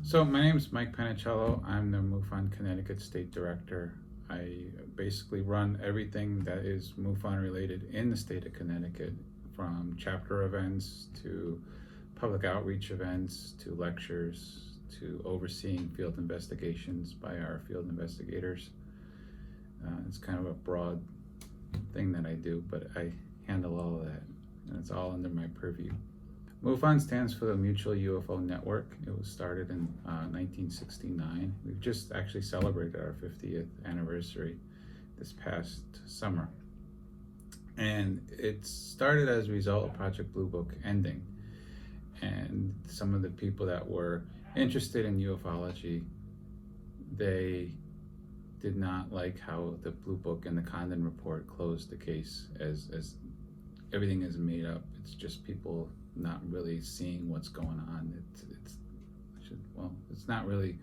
So my name is Mike Panicello. I'm the MUFON Connecticut State Director. I basically run everything that is MUFON related in the state of Connecticut, from chapter events to public outreach events to lectures to overseeing field investigations by our field investigators. It's kind of a broad thing that I do, but I handle all of that, and it's all under my purview. MUFON stands for the Mutual UFO Network. It was started in 1969. We've just actually celebrated our 50th anniversary this past summer. And it started as a result of Project Blue Book ending. And some of the people that were interested in ufology, they did not like how the Blue Book and the Condon Report closed the case as everything is made up. It's just people not really seeing what's going on. It's not really.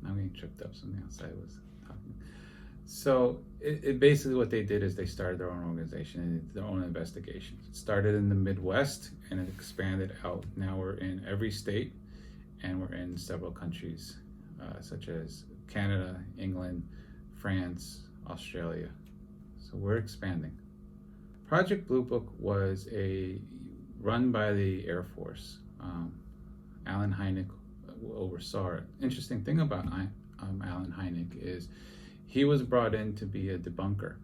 I'm getting tripped up. Something outside was talking. So it basically what they did is they started their own organization and did their own investigations. It started in the Midwest and it expanded out. Now we're in every state, and we're in several countries, such as Canada, England, France, Australia. So we're expanding. Project Blue Book was run by the Air Force. Alan Hynek oversaw it. Interesting thing about Alan Hynek is he was brought in to be a debunker,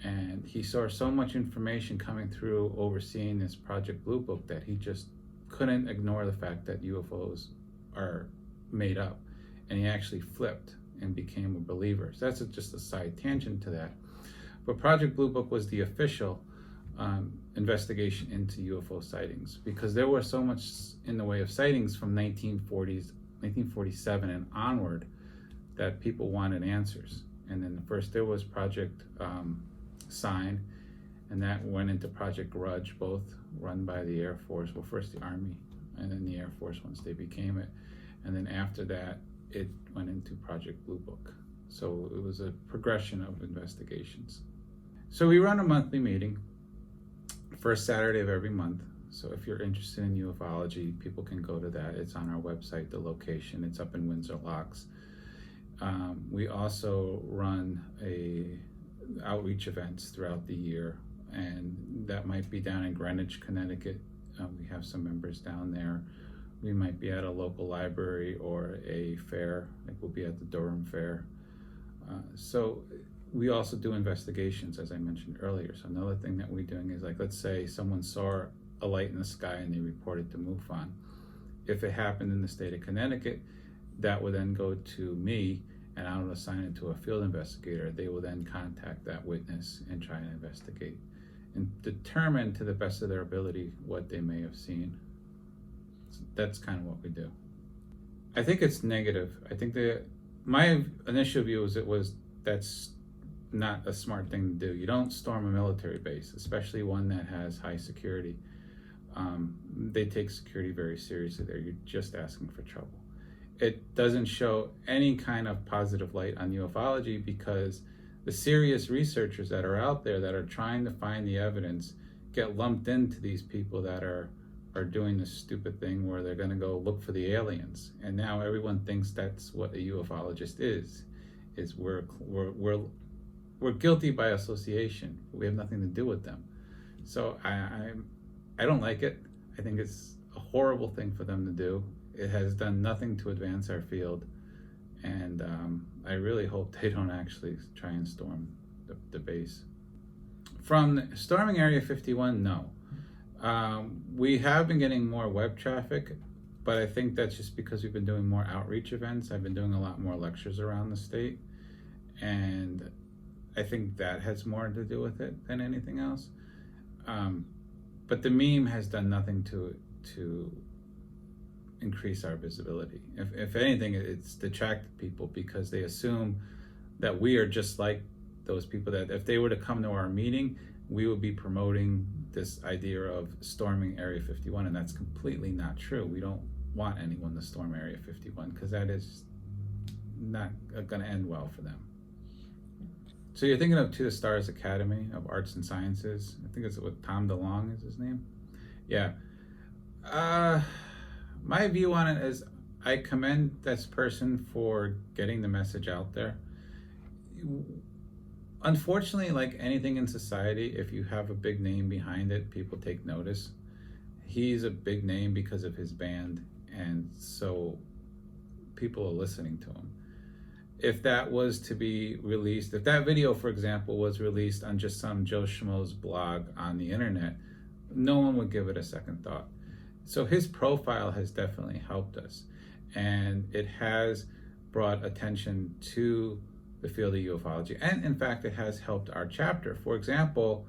and he saw so much information coming through overseeing this Project Blue Book that he just couldn't ignore the fact that UFOs are made up, and he actually flipped and became a believer. So that's just a side tangent to that. But Project Blue Book was the official investigation into UFO sightings, because there was so much in the way of sightings from 1947 and onward that people wanted answers. And then first there was Project Sign, and that went into Project Grudge, both run by the Air Force. Well, first the Army, and then the Air Force once they became it. And then after that, it went into Project Blue Book. So it was a progression of investigations. So we run a monthly meeting, first Saturday of every month. So if you're interested in ufology, people can go to that. It's on our website, the location. It's up in Windsor Locks. We also run outreach events throughout the year, and that might be down in Greenwich, Connecticut. We have some members down there. We might be at a local library or a fair, like we'll be at the Durham Fair. So we also do investigations, as I mentioned earlier. So another thing that we're doing is, like, let's say someone saw a light in the sky and they reported to MUFON. If it happened in the state of Connecticut, that would then go to me, and I would assign it to a field investigator. They will then contact that witness and try and investigate and determine to the best of their ability what they may have seen. So that's kind of what we do. I think it's negative. I think my initial view was that's not a smart thing to do. You don't storm a military base, especially one that has high security. They take security very seriously there. You're just asking for trouble. It doesn't show any kind of positive light on ufology, because the serious researchers that are out there that are trying to find the evidence get lumped into these people that are doing this stupid thing where they're going to go look for the aliens. And now everyone thinks that's what a ufologist is we're guilty by association. We have nothing to do with them. So I don't like it. I think it's a horrible thing for them to do. It has done nothing to advance our field, and I really hope they don't actually try and storm the base. From storming Area 51, no. We have been getting more web traffic, but I think that's just because we've been doing more outreach events. I've been doing a lot more lectures around the state, and I think that has more to do with it than anything else. But the Mieum has done nothing to increase our visibility. If anything, it's detracted people, because they assume that we are just like those people, that if they were to come to our meeting, we would be promoting this idea of storming Area 51, and that's completely not true. We don't want anyone to storm Area 51, because that is not going to end well for them. So you're thinking of To the Stars Academy of Arts and Sciences. I think it's what Tom DeLonge is his name. Yeah. My view on it is I commend this person for getting the message out there. Unfortunately, like anything in society, if you have a big name behind it, people take notice. He's a big name because of his band, and so people are listening to him. If that was to be released, if that video, for example, was released on just some Joe Schmo's blog on the internet, no one would give it a second thought. So his profile has definitely helped us, and it has brought attention to the field of ufology, and in fact it has helped our chapter. For example,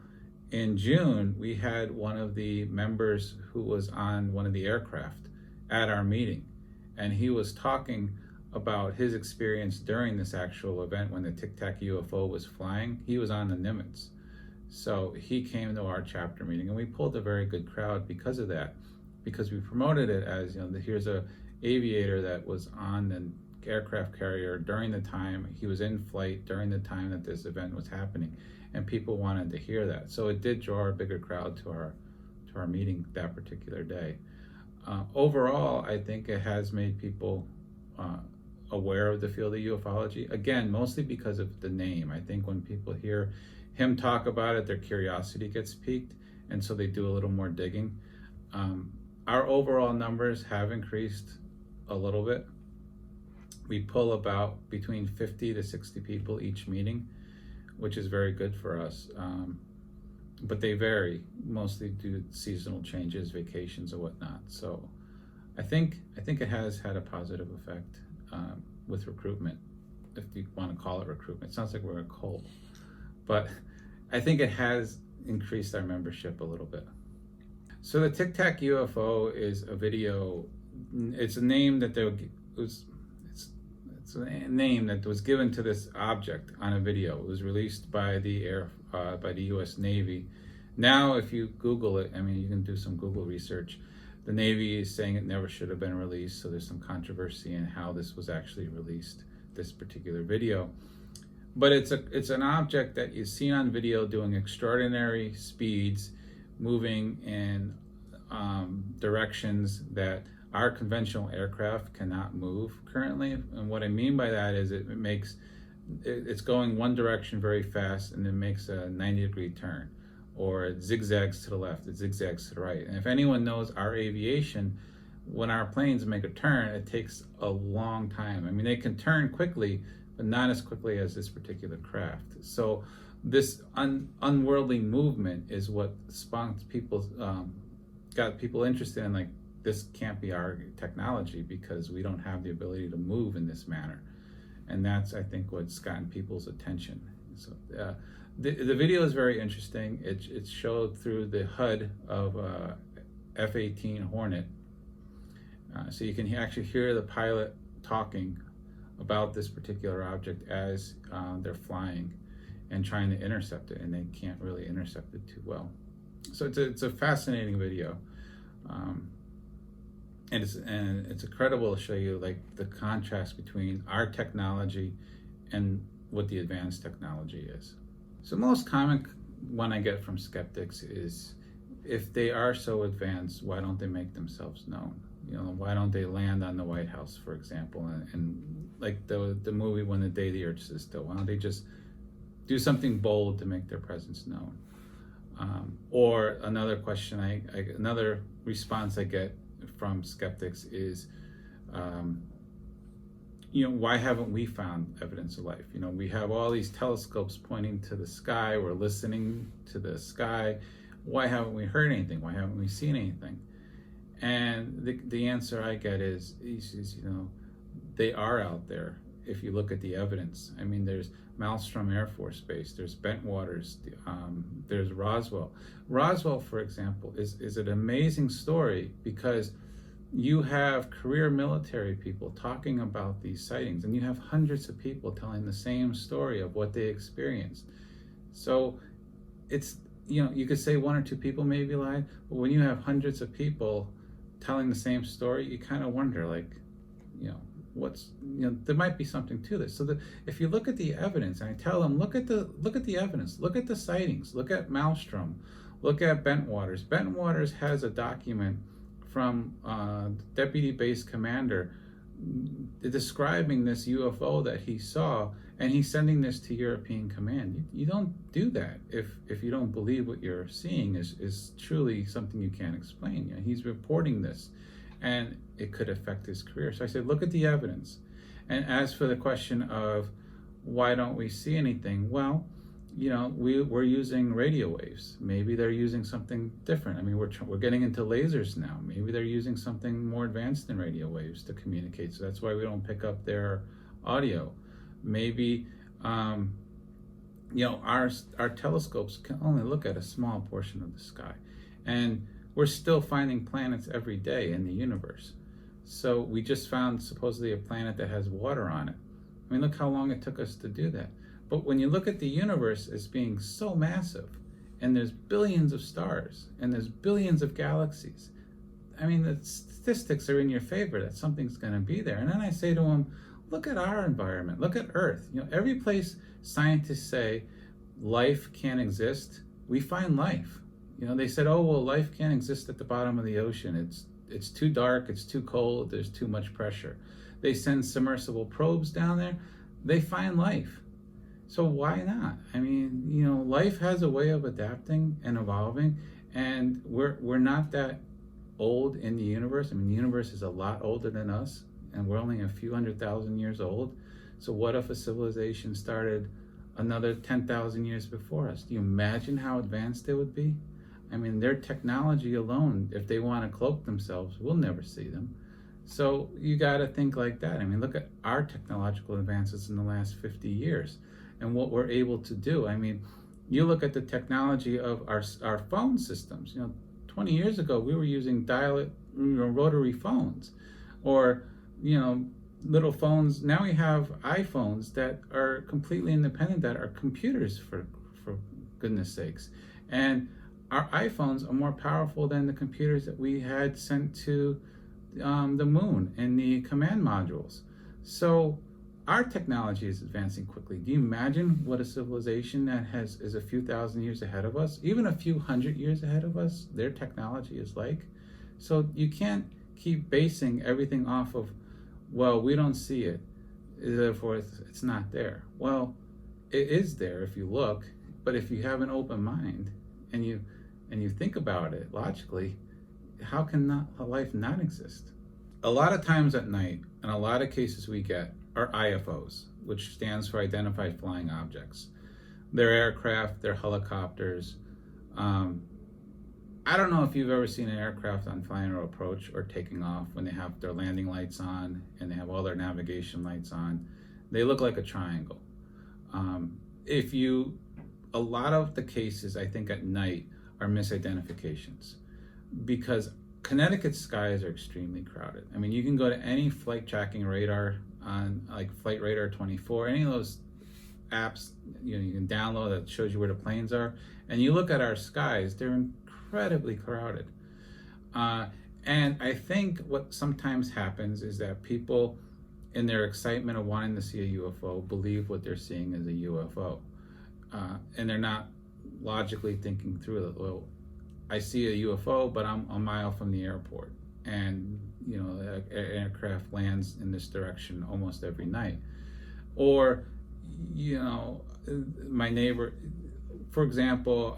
in June we had one of the members who was on one of the aircraft at our meeting, and he was talking about his experience during this actual event when the Tic Tac UFO was flying. He was on the Nimitz, so he came to our chapter meeting, and we pulled a very good crowd because of that, because we promoted it as, you know, here's a aviator that was on the aircraft carrier during the time he was in flight, during the time that this event was happening, and people wanted to hear that. So it did draw a bigger crowd to our meeting that particular day. Overall, I think it has made people aware of the field of ufology, again, mostly because of the name. I think when people hear him talk about it, their curiosity gets piqued, and so they do a little more digging. Our overall numbers have increased a little bit. We pull about between 50 to 60 people each meeting, which is very good for us. But they vary, mostly due to seasonal changes, vacations, or whatnot. So I think it has had a positive effect with recruitment, if you want to call it recruitment. It sounds like we're a cult, but I think it has increased our membership a little bit. So the Tic Tac UFO is a video. It's a name that it's a name that was given to this object on a video. It was released by the U.S. Navy. Now, if you Google it, I mean, you can do some Google research. The Navy is saying it never should have been released, so there's some controversy in how this was actually released, this particular video. But it's an object that you've seen on video doing extraordinary speeds, moving in directions that our conventional aircraft cannot move currently. And what I mean by that is it's going one direction very fast and then makes a 90-degree turn, or it zigzags to the left, it zigzags to the right. And if anyone knows our aviation, when our planes make a turn, it takes a long time. I mean, they can turn quickly, but not as quickly as this particular craft. So this unworldly movement is what spawned people, got people interested in, like, this can't be our technology because we don't have the ability to move in this manner. And that's, I think, what's gotten people's attention. So the video is very interesting. It's showed through the HUD of F-18 Hornet. So you can actually hear the pilot talking about this particular object as they're flying and trying to intercept it, and they can't really intercept it too well. So it's a fascinating video. And it's incredible to show you, like, the contrast between our technology and what the advanced technology is. So most common one I get from skeptics is, if they are so advanced, why don't they make themselves known? You know, why don't they land on the White House, for example, and like the movie When the Day the Earth Stood Still? Why don't they just do something bold to make their presence known? Or another question, another response I get from skeptics is, you know, why haven't we found evidence of life? You know, we have all these telescopes pointing to the sky, we're listening to the sky. Why haven't we heard anything? Why haven't we seen anything? And the answer I get is, you know, they are out there if you look at the evidence. I mean, there's Malmstrom Air Force Base, there's Bentwaters, there's Roswell. Roswell, for example, is an amazing story because you have career military people talking about these sightings, and you have hundreds of people telling the same story of what they experienced. So it's, you know, you could say one or two people maybe lied, but when you have hundreds of people telling the same story, you kind of wonder, like, you know, there might be something to this. So if you look at the evidence, and I tell them, look at the evidence, look at the sightings, look at Malmstrom, look at Bentwaters. Bentwaters has a document from Deputy Base Commander describing this UFO that he saw, and he's sending this to European Command. You don't do that if you don't believe what you're seeing is truly something you can't explain. You know, he's reporting this, and it could affect his career. So I said, look at the evidence. And as for the question of why don't we see anything, well, you know, we're using radio waves. Maybe they're using something different. I mean, we're getting into lasers now. Maybe they're using something more advanced than radio waves to communicate. So that's why we don't pick up their audio. Maybe, you know, our telescopes can only look at a small portion of the sky, and we're still finding planets every day in the universe. So we just found supposedly a planet that has water on it. I mean, look how long it took us to do that. But when you look at the universe as being so massive, and there's billions of stars, and there's billions of galaxies, I mean, the statistics are in your favor that something's going to be there. And then I say to them, look at our environment, look at Earth. You know, every place scientists say life can't exist, we find life. You know, they said, oh, well, life can't exist at the bottom of the ocean. It's too dark, it's too cold, there's too much pressure. They send submersible probes down there, they find life. So why not? I mean, you know, life has a way of adapting and evolving, and we're not that old in the universe. I mean, the universe is a lot older than us, and we're only a few 100,000 years old. So what if a civilization started another 10,000 years before us? Do you imagine how advanced they would be? I mean, their technology alone, if they want to cloak themselves, we'll never see them. So you got to think like that. I mean, look at our technological advances in the last 50 years and what we're able to do. I mean, you look at the technology of our phone systems. You know, 20 years ago, we were using rotary phones, or, you know, little phones. Now we have iPhones that are completely independent, that are computers, for goodness sakes. And our iPhones are more powerful than the computers that we had sent to the moon and the command modules. So our technology is advancing quickly. Do you imagine what a civilization that is a few thousand years ahead of us, even a few hundred years ahead of us, their technology is like? So you can't keep basing everything off of, well, we don't see it, therefore it's not there. Well, it is there if you look, but if you have an open mind and you think about it logically, how can life not exist? A lot of times at night, and a lot of cases we get, are IFOs, which stands for Identified Flying Objects. They're aircraft, they're helicopters. I don't know if you've ever seen an aircraft on final approach or taking off when they have their landing lights on and they have all their navigation lights on. They look like a triangle. A lot of the cases, I think, at night are misidentifications, because Connecticut's skies are extremely crowded. I mean, you can go to any flight tracking radar on, like, Flight Radar 24, any of those apps, you know, you can download that shows you where the planes are, and you look at our skies, they're incredibly crowded. And I think what sometimes happens is that people, in their excitement of wanting to see a UFO, believe what they're seeing is a UFO. And they're not logically thinking through it. Well, I see a UFO, but I'm a mile from the airport, and, you know, an aircraft lands in this direction almost every night. Or, you know, my neighbor, for example,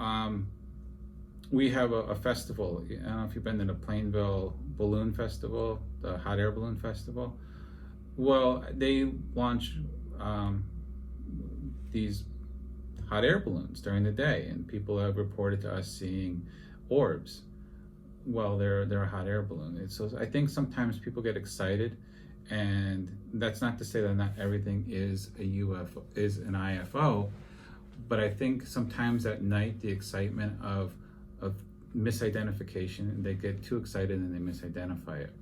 we have a festival. I don't know if you've been to the Plainville Balloon Festival, the Hot Air Balloon Festival. Well, they launch these hot air balloons during the day, and people have reported to us seeing orbs. Well, they're a hot air balloon. So I think sometimes people get excited, and that's not to say that not everything is a UFO, is an IFO, but I think sometimes at night the excitement of misidentification, they get too excited and they misidentify it.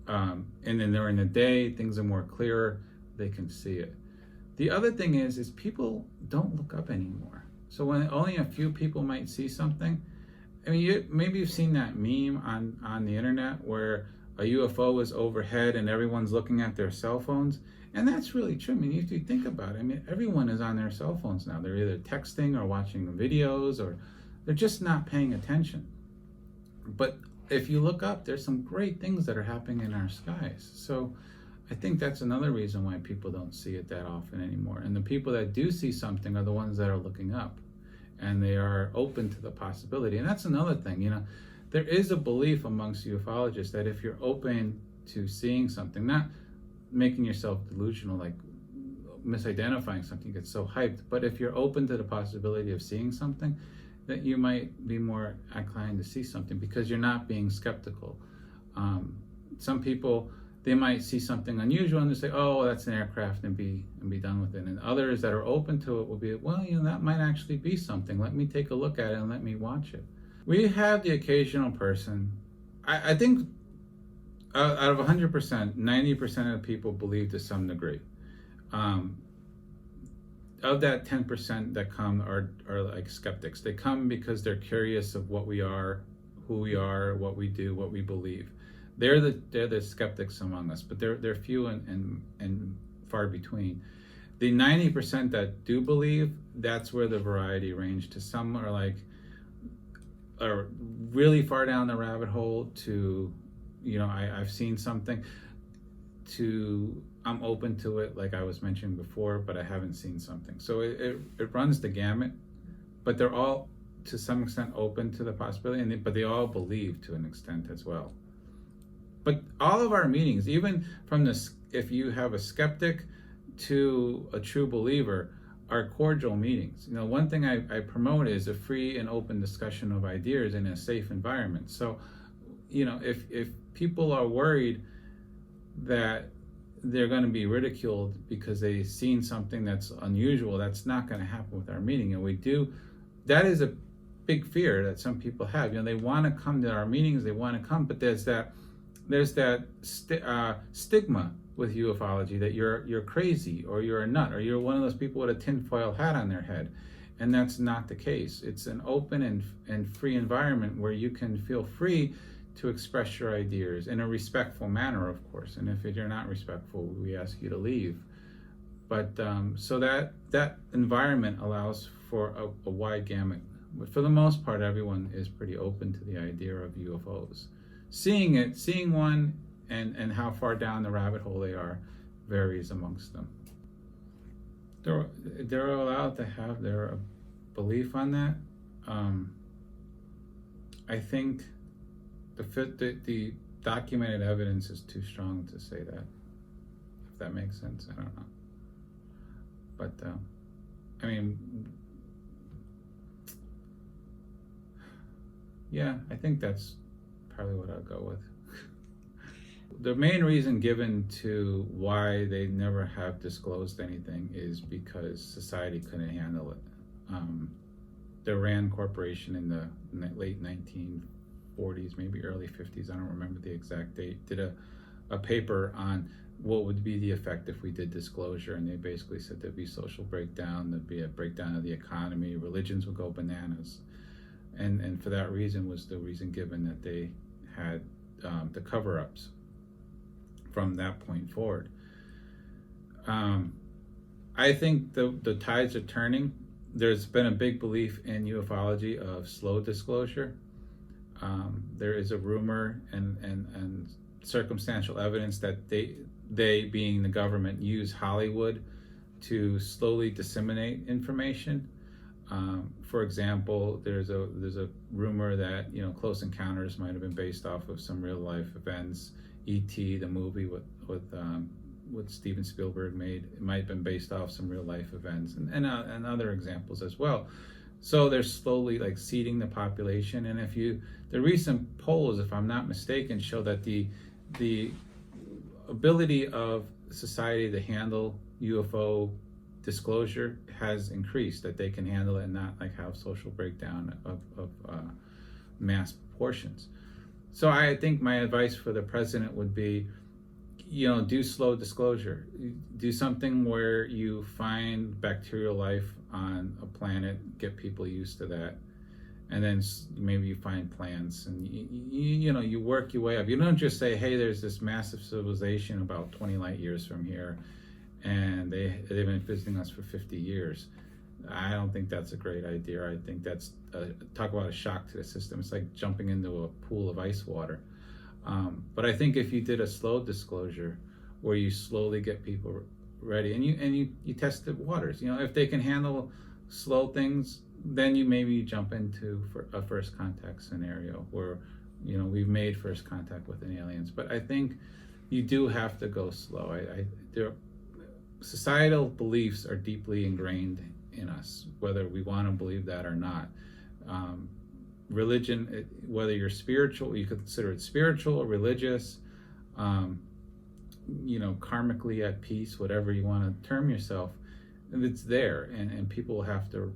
And then during the day, things are more clearer, they can see it. The other thing is people don't look up anymore. So when only a few people might see something, I mean, maybe you've seen that meme on the internet where a UFO is overhead and everyone's looking at their cell phones. And that's really true. I mean, if you think about it, I mean, everyone is on their cell phones now. They're either texting or watching videos, or they're just not paying attention. But if you look up, there's some great things that are happening in our skies. So, I think that's another reason why people don't see it that often anymore. And the people that do see something are the ones that are looking up, and they are open to the possibility. And that's another thing, you know, there is a belief amongst ufologists that if you're open to seeing something, not making yourself delusional, like misidentifying something gets so hyped, but if you're open to the possibility of seeing something, that you might be more inclined to see something because you're not being skeptical. Some people, they might see something unusual and they say, oh, that's an aircraft, and be done with it. And others that are open to it will be, well, you know, that might actually be something. Let me take a look at it and let me watch it. We have the occasional person, I think out of 100%, 90% of the people believe to some degree. Of that 10% that come are like skeptics. They come because they're curious of what we are, who we are, what we do, what we believe. They're the skeptics among us, but they're few and far between. The 90% that do believe, that's where the variety range to. Some are really far down the rabbit hole to, you know, I've seen something, to I'm open to it, like I was mentioning before, but I haven't seen something. So it runs the gamut, but they're all to some extent open to the possibility, but they all believe to an extent as well. But all of our meetings, even from this, if you have a skeptic to a true believer, are cordial meetings. You know, one thing I promote is a free and open discussion of ideas in a safe environment. So, you know, if people are worried that they're going to be ridiculed because they've seen something that's unusual, that's not going to happen with our meeting. And that is a big fear that some people have. You know, they want to come to our meetings, they want to come, but there's that stigma with ufology that you're crazy, or you're a nut, or you're one of those people with a tinfoil hat on their head. And that's not the case. It's an open and free environment where you can feel free to express your ideas in a respectful manner, of course. And if you're not respectful, we ask you to leave. But so that environment allows for a wide gamut. But for the most part, everyone is pretty open to the idea of UFOs. Seeing one and how far down the rabbit hole they are varies amongst them. They're allowed to have their belief on that. I think the documented evidence is too strong to say that. If that makes sense, I don't know. But I mean, yeah, I think that's probably what I'll go with. The main reason given to why they never have disclosed anything is because society couldn't handle it. The Rand Corporation in the late 1940s, maybe early 50s, I don't remember the exact date, did a paper on what would be the effect if we did disclosure, and they basically said there'd be social breakdown, there'd be a breakdown of the economy, religions would go bananas. And for that reason was the reason given, that they had the cover-ups from that point forward. I think the tides are turning. There's been a big belief in ufology of slow disclosure. There is a rumor and circumstantial evidence that they being the government, use Hollywood to slowly disseminate information. For example, there's a rumor that, you know, Close Encounters might have been based off of some real life events. E.T., the movie with Steven Spielberg made, it might have been based off some real life events, and other examples as well. So they're slowly like seeding the population. And the recent polls, if I'm not mistaken, show that the ability of society to handle UFO disclosure has increased, that they can handle it and not like have social breakdown of mass proportions. So I think my advice for the president would be, you know, do slow disclosure. Do something where you find bacterial life on a planet, get people used to that, and then maybe you find plants, and you know, you work your way up. You don't just say, hey, there's this massive civilization about 20 light years from here, and they've been visiting us for 50 years. I don't think that's a great idea. I think that's talk about a shock to the system. It's like jumping into a pool of ice water. But I think if you did a slow disclosure where you slowly get people ready, and you test the waters. If they can handle slow things, then you maybe jump into for a first contact scenario where we've made first contact with an aliens. But I think you do have to go slow. Societal beliefs are deeply ingrained in us, whether we want to believe that or not. Religion, whether you're spiritual, you could consider it spiritual or religious, karmically at peace, whatever you want to term yourself, and it's there, and people will have to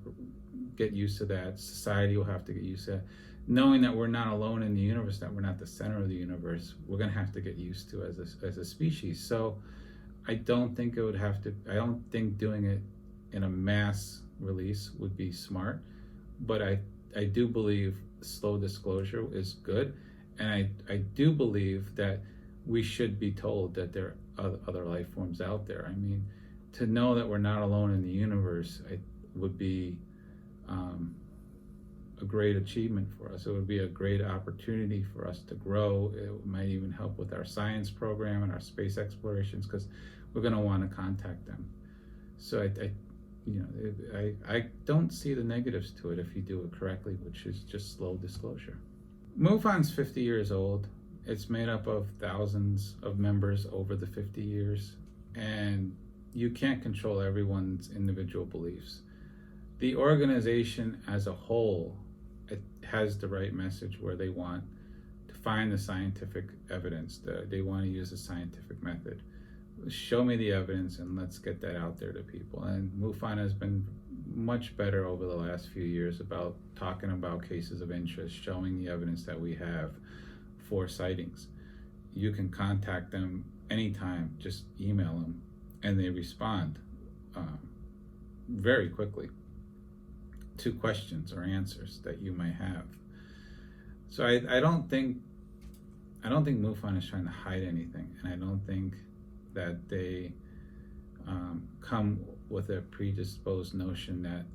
get used to that. Society will have to get used to that. Knowing that we're not alone in the universe, that we're not the center of the universe, we're going to have to get used to as a species. So I don't think doing it in a mass release would be smart, but I do believe slow disclosure is good, and I do believe that we should be told that there are other life forms out there. I mean, to know that we're not alone in the universe would be a great achievement for us. It would be a great opportunity for us to grow. It might even help with our science program and our space explorations, because we're going to want to contact them. So I don't see the negatives to it if you do it correctly, which is just slow disclosure. MUFON's 50 years old. It's made up of thousands of members over the 50 years, and you can't control everyone's individual beliefs. The organization as a whole, it has the right message where they want to find the scientific evidence. They want to use a scientific method. Show me the evidence and let's get that out there to people. And MUFON has been much better over the last few years about talking about cases of interest, showing the evidence that we have for sightings. You can contact them anytime, just email them, and they respond very quickly to questions or answers that you might have. So I don't think MUFON is trying to hide anything, and I don't think that they come with a predisposed notion that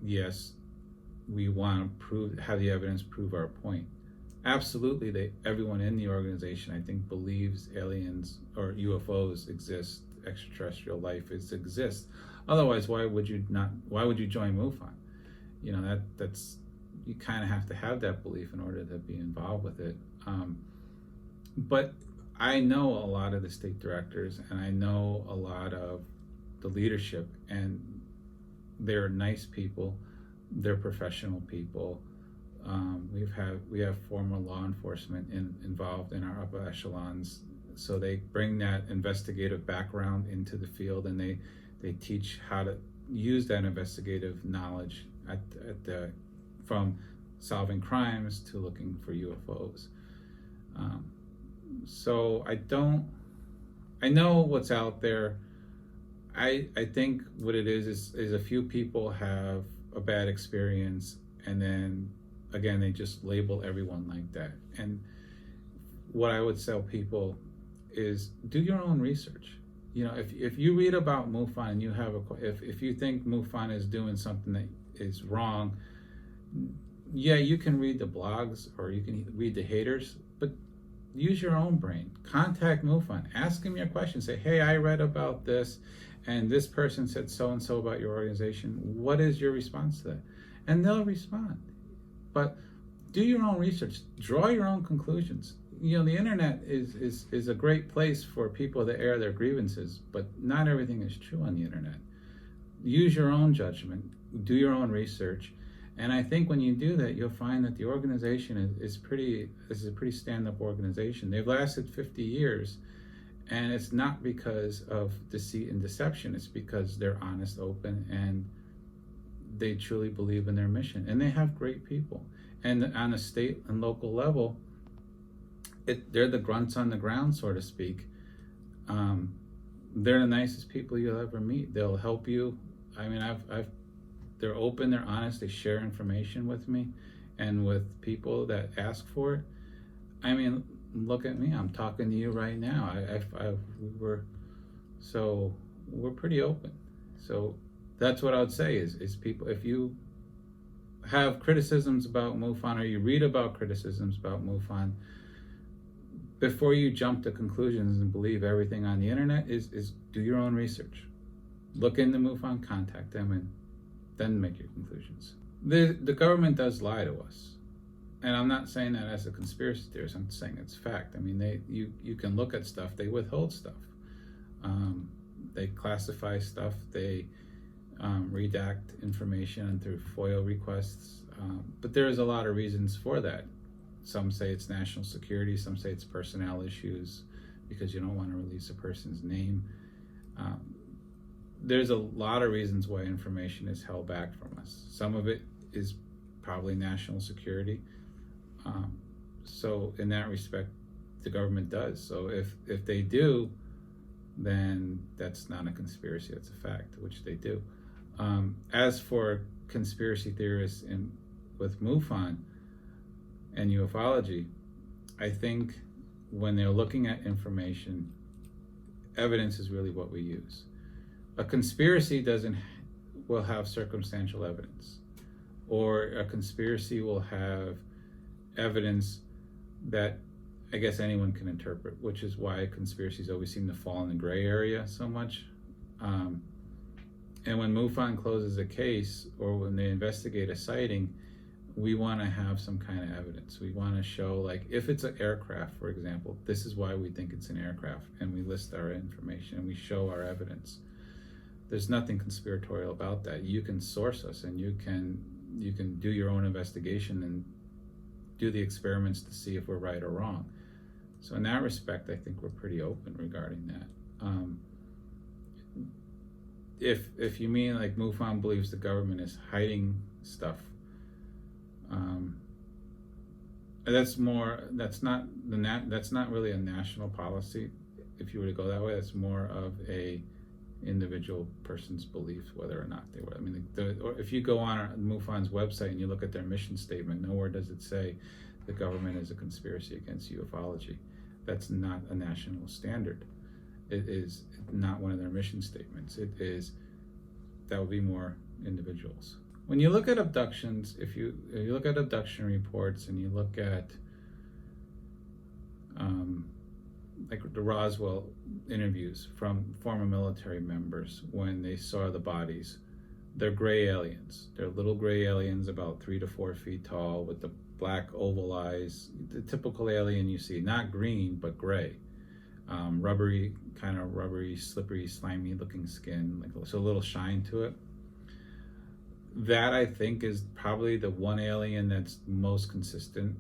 yes, we want to have the evidence prove our point. Absolutely, everyone in the organization, I think, believes aliens or UFOs exist, extraterrestrial life exists. Otherwise, why would you join MUFON? That's you kind of have to have that belief in order to be involved with it. But I know a lot of the state directors, and I know a lot of the leadership, and they're nice people. They're professional people. We have former law enforcement involved in our upper echelons, so they bring that investigative background into the field, and they teach how to use that investigative knowledge from solving crimes to looking for UFOs. So I know what's out there. I think what it is a few people have a bad experience, and then again they just label everyone like that. And what I would tell people is do your own research. If you read about MUFON and you have if you think MUFON is doing something that is wrong, yeah, you can read the blogs or you can read the haters, but use your own brain. Contact MUFON. Ask them your questions. Say, hey, I read about this, and this person said so-and-so about your organization. What is your response to that? And they'll respond. But do your own research. Draw your own conclusions. The internet is a great place for people to air their grievances, but not everything is true on the internet. Use your own judgment. Do your own research. And I think when you do that, you'll find that the organization is a pretty stand-up organization. They've lasted 50 years, and it's not because of deceit and deception. It's because they're honest, open, and they truly believe in their mission. And they have great people. And on a state and local level, they're the grunts on the ground, so to speak. They're the nicest people you'll ever meet. They'll help you. I mean, they're open, they're honest, they share information with me and with people that ask for it. I mean, look at me, I'm talking to you right now. We're pretty open. So that's what I would say is people, if you have criticisms about MUFON or you read about criticisms about MUFON, before you jump to conclusions and believe everything on the internet, is do your own research. Look into MUFON, contact them, and then make your conclusions. The government does lie to us. And I'm not saying that as a conspiracy theorist, I'm saying it's fact. I mean, you can look at stuff, they withhold stuff. They classify stuff, they redact information through FOIA requests. But there is a lot of reasons for that. Some say it's national security, some say it's personnel issues because you don't want to release a person's name. There's a lot of reasons why information is held back from us. Some of it is probably national security. So in that respect, the government does. So if they do, then that's not a conspiracy, that's a fact, which they do. As for conspiracy theorists with MUFON and ufology, I think when they're looking at information, evidence is really what we use. A conspiracy will have circumstantial evidence, or a conspiracy will have evidence that I guess anyone can interpret, which is why conspiracies always seem to fall in the gray area so much. And when MUFON closes a case or when they investigate a sighting, we want to have some kind of evidence. We want to show, like, if it's an aircraft, for example, this is why we think it's an aircraft, and we list our information and we show our evidence. There's nothing conspiratorial about that. You can source us, and you can do your own investigation and do the experiments to see if we're right or wrong. So in that respect, I think we're pretty open regarding that. If you mean like MUFON believes the government is hiding stuff, that's not really a national policy. If you were to go that way, that's more of a individual person's beliefs, whether or not they were. I mean, or if you go on MUFON's website and you look at their mission statement, nowhere does it say the government is a conspiracy against ufology. That's not a national standard. It is not one of their mission statements. That would be more individuals. When you look at abductions, if you look at abduction reports and you look at like the Roswell interviews from former military members when they saw the bodies, they're gray aliens. They're little gray aliens about 3 to 4 feet tall with the black oval eyes, the typical alien you see, not green, but gray. Rubbery, slippery, slimy looking skin, so a little shine to it. That, I think, is probably the one alien that's most consistent.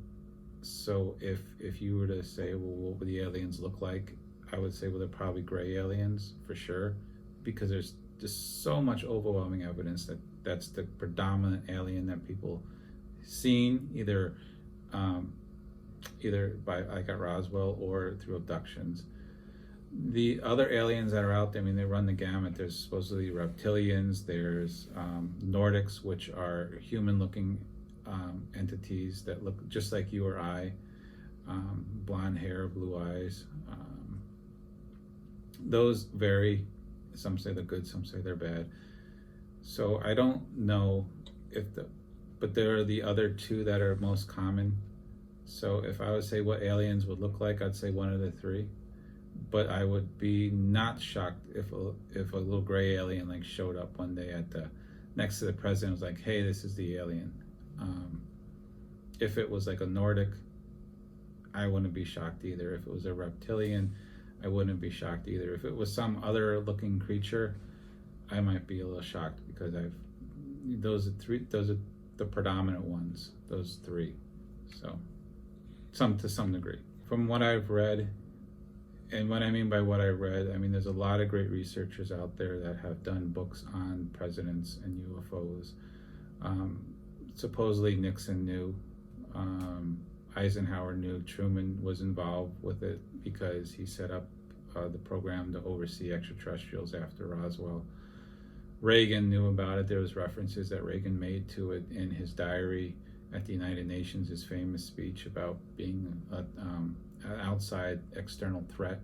So if you were to say, well, what would the aliens look like? I would say, well, they're probably gray aliens for sure, because there's just so much overwhelming evidence that that's the predominant alien that people seen, either by, like at Roswell, or through abductions. The other aliens that are out there, I mean, they run the gamut. There's supposedly reptilians, there's Nordics, which are human-looking entities that look just like you or I, blonde hair, blue eyes. Those vary. Some say they're good, some say they're bad. So I don't know but there are the other two that are most common. So if I would say what aliens would look like, I'd say one of the three. But I would be not shocked if a little gray alien like showed up one day next to the president, was like, hey, this is the alien. If it was like a Nordic, I wouldn't be shocked either. If it was a reptilian, I wouldn't be shocked either. If it was some other looking creature, I might be a little shocked, because those are the predominant ones, those three. So to some degree. From what I've read, and what I mean by what I read, I mean there's a lot of great researchers out there that have done books on presidents and UFOs. Supposedly Nixon knew, Eisenhower knew, Truman was involved with it because he set up the program to oversee extraterrestrials after Roswell. Reagan knew about it. There was references that Reagan made to it in his diary at the United Nations, his famous speech about being an outside external threat.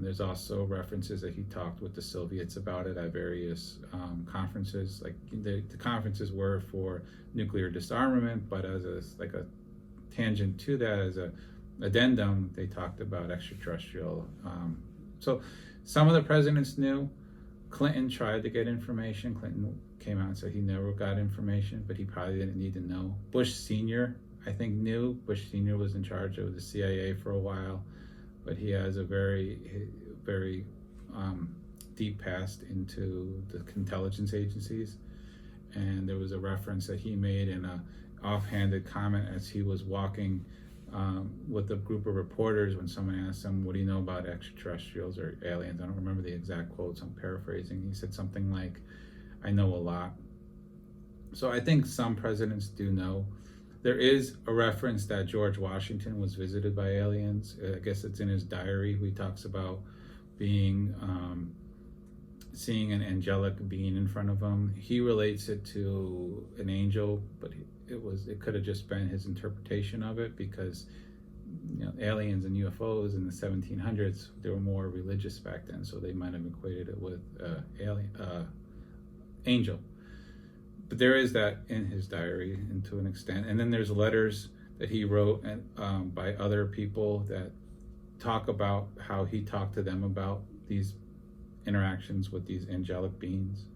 There's also references that he talked with the Soviets about it at various conferences. Like the conferences were for nuclear disarmament, but as a tangent to that, as addendum, they talked about extraterrestrial. So some of the presidents knew. Clinton tried to get information. Clinton came out and said he never got information, but he probably didn't need to know. Bush Sr., I think, knew. Bush Sr. was in charge of the CIA for a while, but he has a very deep past into the intelligence agencies. And there was a reference that he made in a offhanded comment as he was walking with a group of reporters when someone asked him, what do you know about extraterrestrials or aliens? I don't remember the exact quotes, I'm paraphrasing. He said something like, I know a lot. So I think some presidents do know. There is a reference that George Washington was visited by aliens. I guess it's in his diary. He talks about being seeing an angelic being in front of him. He relates it to an angel, but it could have just been his interpretation of it, because aliens and UFOs in the 1700s, they were more religious back then, so they might have equated it with angel. But there is that in his diary, and to an extent. And then there's letters that he wrote by other people that talk about how he talked to them about these interactions with these angelic beings.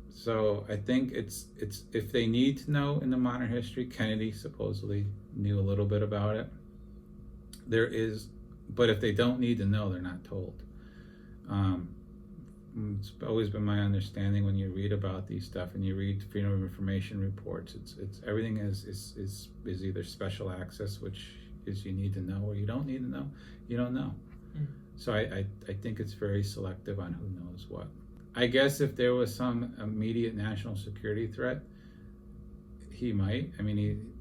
So I think it's if they need to know in the modern history, Kennedy supposedly knew a little bit about it. But if they don't need to know, they're not told. It's always been my understanding when you read about these stuff and you read Freedom of Information reports, it's everything is either special access, which is you need to know, or you don't need to know, you don't know. So I think it's very selective on who knows what. I guess if there was some immediate national security threat, he might. I mean,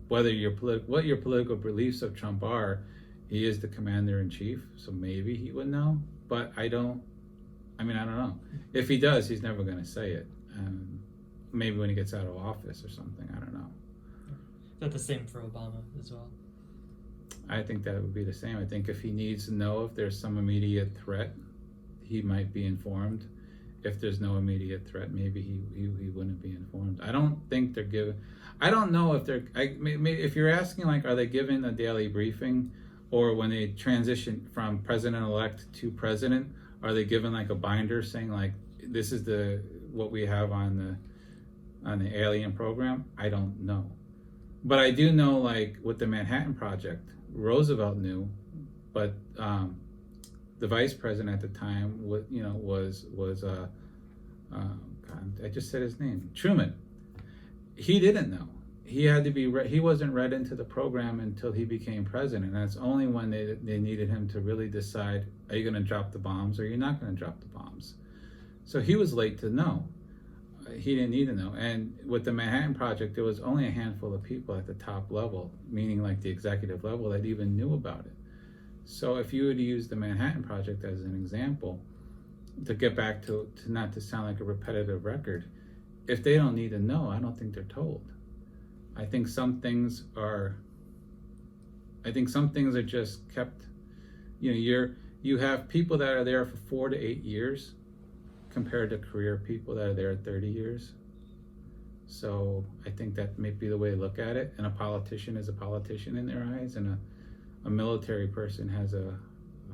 what your political beliefs of Trump are, he is the commander-in-chief, so maybe he would know. But I don't know. If he does, he's never going to say it. Maybe when he gets out of office or something, I don't know. Is that the same for Obama as well? I think that would be the same. I think if he needs to know if there's some immediate threat, he might be informed. If there's no immediate threat, maybe he wouldn't be informed. I don't think they're given. I don't know if they're. If you're asking, like, are they given a daily briefing, or when they transition from president-elect to president, are they given like a binder saying like, this is what we have on the alien program? I don't know, but I do know, like with the Manhattan Project, Roosevelt knew, but the vice president at the time was I just said his name, Truman. He didn't know. He had to be. He wasn't read into the program until he became president. And that's only when they needed him to really decide: are you going to drop the bombs, or are you not going to drop the bombs? So he was late to know. He didn't need to know. And with the Manhattan Project, there was only a handful of people at the top level, meaning like the executive level, that even knew about it. So if you were to use the Manhattan Project as an example, to get back to not to sound like a repetitive record, if they don't need to know, I don't think they're told. I think some things are just kept. You have people that are there for 4 to 8 years compared to career people that are there 30 years. So I think that may be the way to look at it. And a politician is a politician in their eyes, and a military person has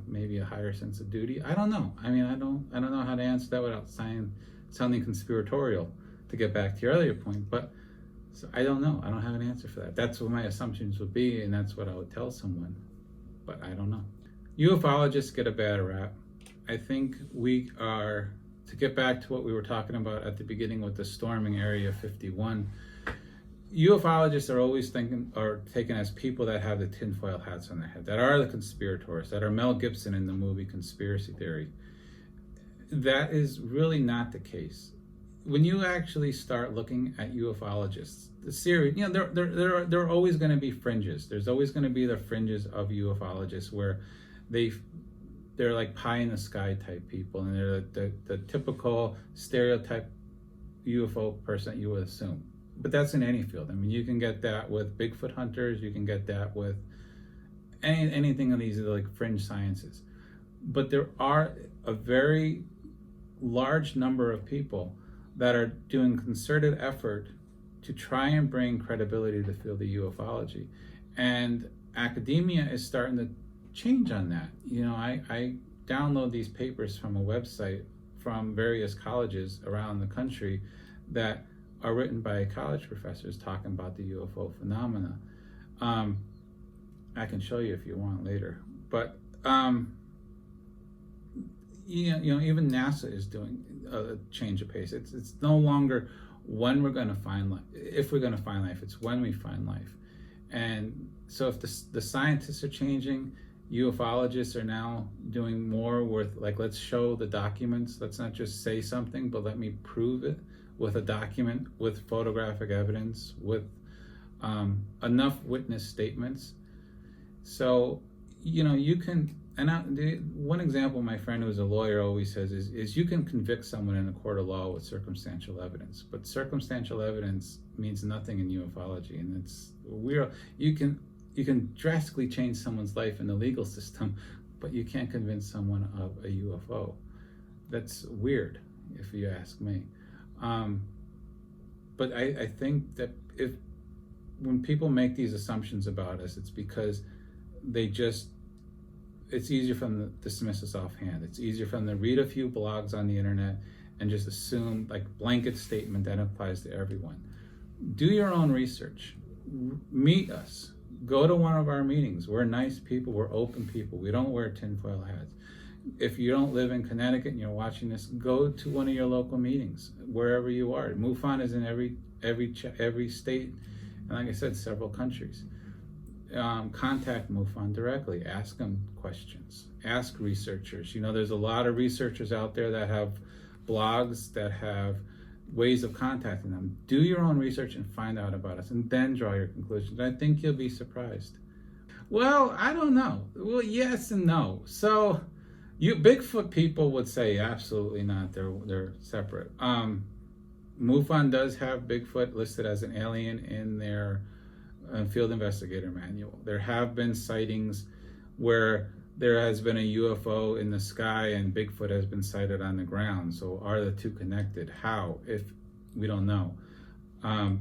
maybe a higher sense of duty. I don't know. I mean, I don't know how to answer that without sounding conspiratorial, to get back to your earlier point. But so I don't know. I don't have an answer for that. That's what my assumptions would be, and that's what I would tell someone. But I don't know. UFOlogists get a bad rap. I think we are, to get back to what we were talking about at the beginning with the storming Area 51, UFOlogists are always taken as people that have the tinfoil hats on their head, that are the conspirators, that are Mel Gibson in the movie Conspiracy Theory. That is really not the case. When you actually start looking at UFOlogists, the series, there are always going to be fringes. There's always going to be the fringes of UFOlogists where they're like pie in the sky type people, and they're the typical stereotype UFO person that you would assume. But that's in any field. I mean, you can get that with Bigfoot hunters. You can get that with anything of these like fringe sciences. But there are a very large number of people that are doing concerted effort to try and bring credibility to the field of ufology. And academia is starting to change on that. You know, I download these papers from a website from various colleges around the country that are written by college professors talking about the UFO phenomena. I can show you if you want later. But you know, even NASA is doing a change of pace. It's no longer when we're going to find life, if we're going to find life. It's when we find life. And so if the scientists are changing, ufologists are now doing more with, like, let's show the documents. Let's not just say something, but let me prove it with a document, with photographic evidence, with enough witness statements. So, you know, you can, and one example my friend who's a lawyer always says is you can convict someone in a court of law with circumstantial evidence, but circumstantial evidence means nothing in ufology, and you can drastically change someone's life in the legal system, but you can't convince someone of a UFO. That's weird, if you ask me. But I think that when people make these assumptions about us, it's because it's easier for them to dismiss us offhand. It's easier for them to read a few blogs on the internet and just assume, like, blanket statement that applies to everyone. Do your own research. Meet us. Go to one of our meetings. We're nice people. We're open people. We don't wear tinfoil hats. If you don't live in Connecticut and you're watching this, go to one of your local meetings, wherever you are. MUFON is in every state, and like I said, several countries. Contact MUFON directly. Ask them questions. Ask researchers. You know, there's a lot of researchers out there that have blogs, that have ways of contacting them. Do your own research and find out about us, and then draw your conclusions. I think you'll be surprised. Well, I don't know. Well, yes and no. So, you Bigfoot people would say absolutely not. They're separate. MUFON does have Bigfoot listed as an alien in their field investigator manual. There have been sightings where there has been a UFO in the sky and Bigfoot has been sighted on the ground. So are the two connected? How? If we don't know.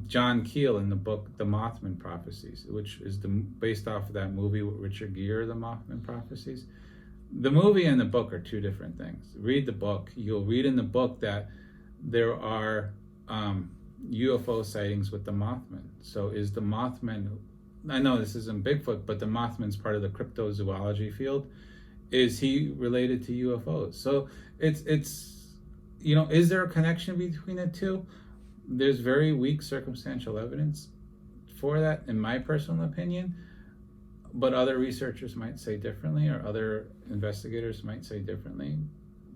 John Keel in the book The Mothman Prophecies, which is based off of that movie with Richard Gere, The Mothman Prophecies. The movie and the book are two different things. Read the book. You'll read in the book that there are UFO sightings with the Mothman. So is the Mothman, I know this isn't Bigfoot, but the Mothman's part of the cryptozoology field. Is he related to UFOs? So it's you know, is there a connection between the two? There's very weak circumstantial evidence for that, in my personal opinion. But other researchers might say differently, or other investigators might say differently.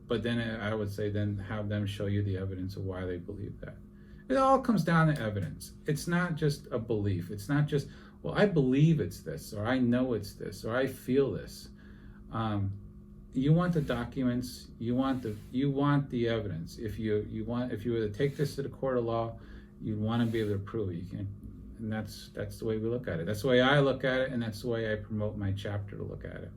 But then I would say, then have them show you the evidence of why they believe that. It all comes down to evidence. It's not just a belief. It's not just, well, I believe it's this, or I know it's this, or I feel this. You want the documents. You want the evidence. If you were to take this to the court of law, you want to be able to prove it. You can't, and that's the way we look at it. That's the way I look at it, and that's the way I promote my chapter to look at it.